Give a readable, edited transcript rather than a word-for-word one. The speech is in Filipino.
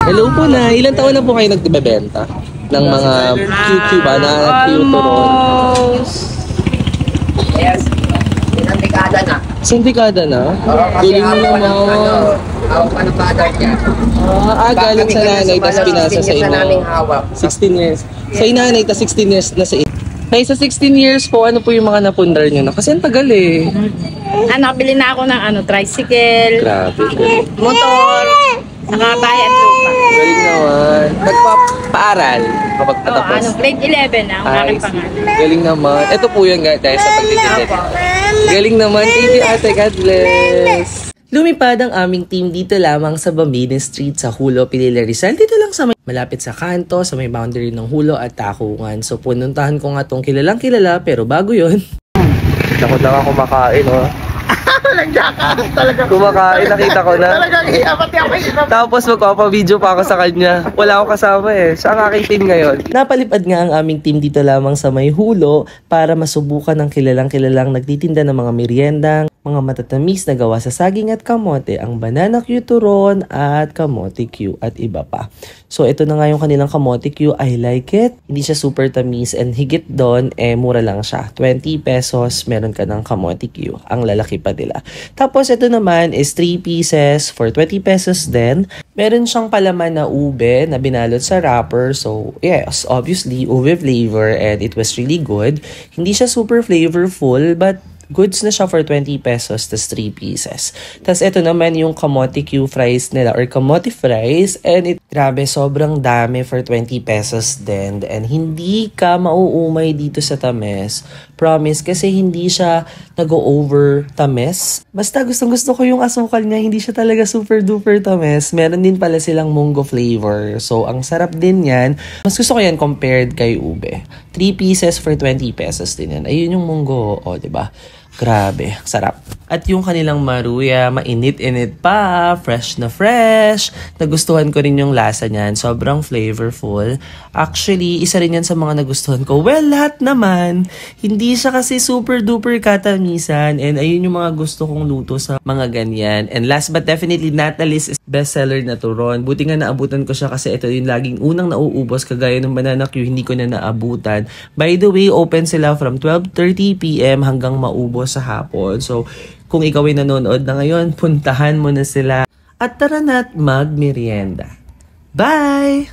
Hello po na. Ilang taon na po kayo nagbebenta ng mga QQ ba na Q-Turon? Yes. Isang dekada na. Isang dekada na? Galing mo naman. Hawak pa ng father niya. Galing sa nanay, tapos pinasa sa inyo. naming hawak. 16 years. Sa inanay, tapos 16 years na sa inyo. Kaya sa 16 years po, ano po yung mga napundar nyo na? Kasi ang tagal eh. Nakabili na ako ng tricycle, Grabe. motor, saka bahay at lupa. Galing naman. Nagpapaaral kapag patapos. Grade 11 ang aking pangalan. Galing naman. Ito po yun guys, dahil sa pagtitipid. Galing naman. Thank you ate. God bless. Lumipad ang aming team dito lamang sa Bambini Street sa Hulo, Pilila, Rizal. Dito lang sa malapit sa kanto, sa may boundary ng Hulo at Takungan. So pununtahan ko nga itong kilalang kilala, pero bago yun. Takot lang ako kumakain, oh. Kumakain, nakita ko na. Tapos magpapa-video pa ako sa kanya. Wala akong kasama eh. Siya ang aking team ngayon. Napalipad nga ang aming team dito lamang sa may Hulo para masubukan ng kilalang nagtitinda ng mga meriendang, mga matatamis na gawa sa saging at kamote, ang banana Q-Turon at kamote Q at iba pa. So ito na nga yung kanilang kamote Q. I like it. Hindi siya super tamis and higit doon, mura lang siya. 20 pesos, meron ka ng kamote Q. Ang lalaki pa nila. Tapos ito naman is 3 pieces for 20 pesos din. Meron siyang palaman na ube na binalot sa wrapper. So yes, obviously ube flavor and it was really good. Hindi siya super flavorful but goods na siya for 20 pesos tas 3 pieces. Tas ito naman yung kamote Q fries nila or kamote fries and grabe sobrang dami for 20 pesos din and hindi ka mauumay dito sa tamis. Promise kasi hindi siya nag-over tamis. Basta gustong-gusto ko yung asukal niya, hindi siya talaga super duper tamis. Meron din pala silang munggo flavor. So ang sarap din yan. Mas gusto ko yan compared kay ube. 3 pieces for 20 pesos din yan. Ayun yung munggo, o diba? Grabe, sarap. At yung kanilang maruya, mainit-init pa, fresh na fresh. Nagustuhan ko rin yung lasa niyan, sobrang flavorful. Actually, isa rin yan sa mga nagustuhan ko. Well, lahat naman. Hindi siya kasi super duper katamisan and ayun yung mga gusto kong luto sa mga ganyan. And last but definitely not the least is bestseller na turon. Buti nga naabutan ko siya kasi ito yung laging unang nauubos kagaya ng banana Q, hindi ko na naabutan. By the way, open sila from 12:30 PM hanggang maubos sa hapon. So, kung ikaw ay nanonood na ngayon, puntahan mo na sila. At tara na't mag-merienda. Bye!